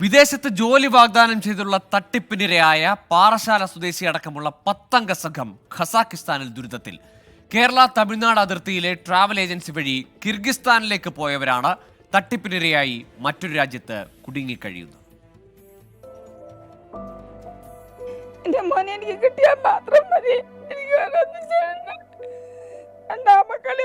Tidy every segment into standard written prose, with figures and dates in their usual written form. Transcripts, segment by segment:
വിദേശത്ത് ജോലി വാഗ്ദാനം ചെയ്തുള്ള തട്ടിപ്പിനിരയായ പാറശാല സ്വദേശി അടക്കമുള്ള 10 അംഗ സംഘം ഖസാക്കിസ്ഥാനിൽ ദുരിതത്തിൽ. കേരള തമിഴ്നാട് അതിർത്തിയിലെ ട്രാവൽ ഏജൻസി വഴി കിർഗിസ്ഥാനിലേക്ക് പോയവരാണ് തട്ടിപ്പിനിരയായി മറ്റൊരു രാജ്യത്ത് കുടുങ്ങിക്കഴിയുന്നത്. എന്റെ മോനെ എനിക്ക് കിട്ടിയാൽ മാത്രം മതി. എനിക്ക് വേറൊന്നും ചെയ്യണ്ട. എന്റെ മക്കളെ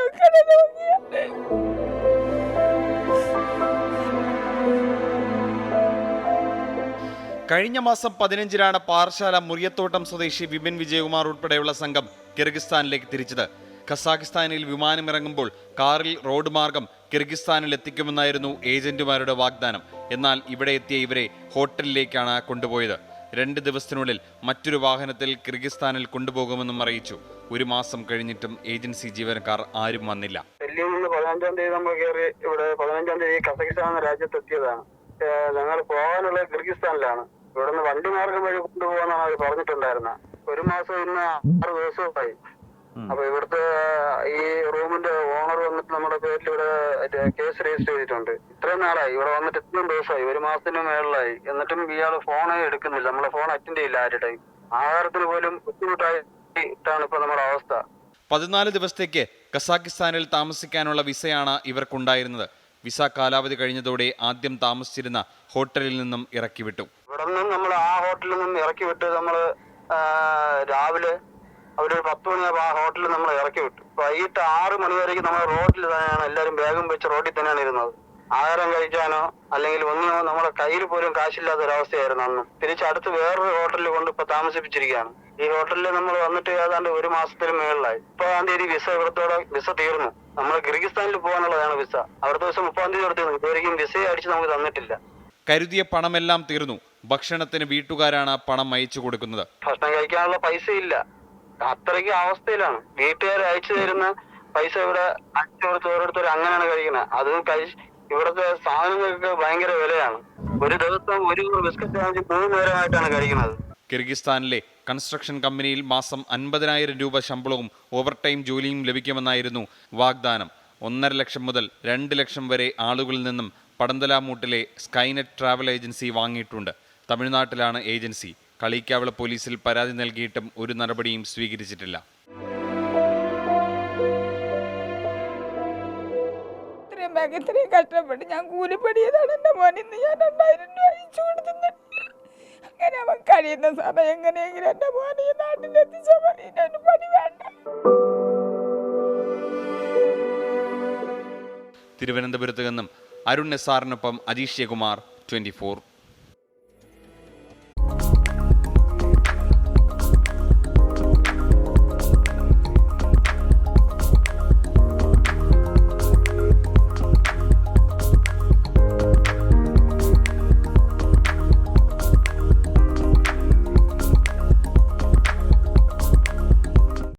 കഴിഞ്ഞ മാസം 15-നാണ് പാറശാല മുറിയത്തോട്ടം സ്വദേശി വിപിൻ വിജയകുമാർ ഉൾപ്പെടെയുള്ള സംഘം കിർഗിസ്ഥാനിലേക്ക് തിരിച്ചത്. ഖസാക്കിസ്ഥാനിൽ വിമാനമിറങ്ങുമ്പോൾ കാറിൽ റോഡ് മാർഗം കിർഗിസ്ഥാനിൽ എത്തിക്കുമെന്നായിരുന്നു ഏജന്റുമാരുടെ വാഗ്ദാനം. എന്നാൽ ഇവിടെ എത്തിയ ഇവരെ ഹോട്ടലിലേക്കാണ് കൊണ്ടുപോയത്. 2 ദിവസത്തിനുള്ളിൽ മറ്റൊരു വാഹനത്തിൽ കിർഗിസ്ഥാനിൽ കൊണ്ടുപോകുമെന്നും അറിയിച്ചു. 1 മാസം കഴിഞ്ഞിട്ടും ഏജൻസി ജീവനക്കാർ ആരും വന്നില്ല. ഡൽഹിയിൽ നിന്ന് 15-ാം തീയതി നമ്മൾ കയറി ഇവിടെ 15-ാം തീയതി ഖസാക്കിസ്ഥാൻ എന്ന രാജ്യത്തെത്തിയതാണ്. ഞങ്ങൾ പോകാനുള്ള കിർഗിസ്ഥാനിലാണ്. ഇവിടെ നിന്ന് വണ്ടി മാർഗം വഴി കൊണ്ടുപോകാന്നാണ് അവർ പറഞ്ഞിട്ടുണ്ടായിരുന്നത്. 1 മാസം ഇന്ന് 6 ദിവസമായി. അപ്പൊ ഇവിടുത്തെ ഈ റൂമിന്റെ ഓണർ വന്നിട്ട് നമ്മുടെ പേരിൽ ഇവിടെ കേസ് രജിസ്റ്റർ ചെയ്തിട്ടുണ്ട്. ഇത്രയും നാളായി ഇവിടെ വന്നിട്ട് ഇത്രയും ദിവസമായി, 1 മാസത്തിന് മേളിലായി. എന്നിട്ടും ഇയാൾ ഫോണേ എടുക്കുന്നില്ല. നമ്മളെ ഫോൺ അറ്റൻഡ് ചെയ്യില്ല ആരുടെയും. ആഹാരത്തിന് പോലും ബുദ്ധിമുട്ടായിട്ടാണ് ഇപ്പൊ നമ്മുടെ അവസ്ഥ. 14 ദിവസത്തേക്ക് ഖസാക്കിസ്ഥാനിൽ താമസിക്കാനുള്ള വിസയാണ് ഇവർക്കുണ്ടായിരുന്നത്. വിസ കാലാവധി കഴിഞ്ഞതോടെ ആദ്യം താമസിച്ചിരുന്ന ഹോട്ടലിൽ നിന്നും ഇറക്കി വിട്ടു. ഇവിടെ നിന്നും നമ്മൾ ആ ഹോട്ടലിൽ നിന്നും ഇറക്കി വിട്ട് നമ്മള് രാവിലെ അവരൊരു 10 മണിയാകുമ്പോൾ ആ ഹോട്ടലിൽ നമ്മൾ ഇറക്കി വിട്ടു. വൈകിട്ട് 6 മണി വരേക്കും നമ്മൾ റോഡിൽ തന്നെയാണ് എല്ലാവരും ബാഗും വെച്ച് റോഡിൽ തന്നെയാണ് ഇരുന്നത്. ആഹാരം കഴിക്കാനോ അല്ലെങ്കിൽ ഒന്നിനോ നമ്മുടെ കയ്യിൽ പോലും കാശില്ലാത്ത ഒരവസ്ഥയായിരുന്നു അന്നും. തിരിച്ചടുത്ത് വേറൊരു ഹോട്ടലിൽ കൊണ്ട് ഇപ്പൊ താമസിപ്പിച്ചിരിക്കുകയാണ്. ഈ ഹോട്ടലിൽ നമ്മൾ വന്നിട്ട് ഏതാണ്ട് 1 മാസത്തിന് മേളിലായി. 30-ാം തീയതി വിസ തീർന്നു. നമ്മൾ കിർഗിസ്ഥാനിൽ പോകാനുള്ളതാണ് വിസ. അടുത്ത ദിവസം 30-ാം തീയതി എടുത്തിരുന്നു. ഇതുവരെയും വിസയെ അടിച്ച് നമുക്ക് തന്നിട്ടില്ല. കരുതിയ പണമെല്ലാം തീർന്നു. ഭക്ഷണത്തിന് വീട്ടുകാരാണ് പണം അയച്ചു കൊടുക്കുന്നത്. ഭക്ഷണം കഴിക്കാനുള്ള പൈസ ഇല്ല. അത്രയ്ക്ക് അവസ്ഥയിലാണ്. വീട്ടുകാർ അയച്ചു തരുന്ന പൈസ ഇവിടെ അയച്ചു കൊടുത്ത് ഓരോരുത്തർ അങ്ങനെയാണ് കഴിക്കുന്നത്. അതും ഇവിടുത്തെ സാധനങ്ങൾക്ക് ഭയങ്കര വിലയാണ്. ഒരു ദിവസം ഒരു ബിസ്ക്കറ്റ് വാങ്ങി 3 നേരമായിട്ടാണ് കഴിക്കുന്നത്. കിർഗിസ്ഥാനിലെ കൺസ്ട്രക്ഷൻ കമ്പനിയിൽ മാസം 50,000 രൂപ ശമ്പളവും ഓവർ ടൈം ജോലിയും ലഭിക്കുമെന്നായിരുന്നു വാഗ്ദാനം. 1.5 ലക്ഷം മുതൽ 2 ലക്ഷം വരെ ആളുകളിൽ നിന്നും പടന്തലാമൂട്ടിലെ സ്കൈനെറ്റ് ട്രാവൽ ഏജൻസി വാങ്ങിയിട്ടുണ്ട്. തമിഴ്നാട്ടിലാണ് ഏജൻസി. കളിക്കാവിള പോലീസിൽ പരാതി നൽകിയിട്ടും ഒരു നടപടിയും സ്വീകരിച്ചിട്ടില്ല. ഇത്രയും കഷ്ടപ്പെട്ട് ഞാൻ കൂലിപ്പടിയതാണ്. എന്റെ മോനിന്ന് ഞാൻ 2000 രൂപ അയച്ചു കൊടുത്തിട്ടുണ്ട്. അങ്ങനെ അവൻ കഴിയുന്ന സാറേ എങ്ങനെയെങ്കിലും എന്റെ മോനെ ഈ നാട്ടിലെത്തിച്ചാൽ മതി. പണി വേണ്ട. തിരുവനന്തപുരത്ത് നിന്നും അരുൺ എസ് ആറിനൊപ്പം അജീഷ് കുമാർ, 24.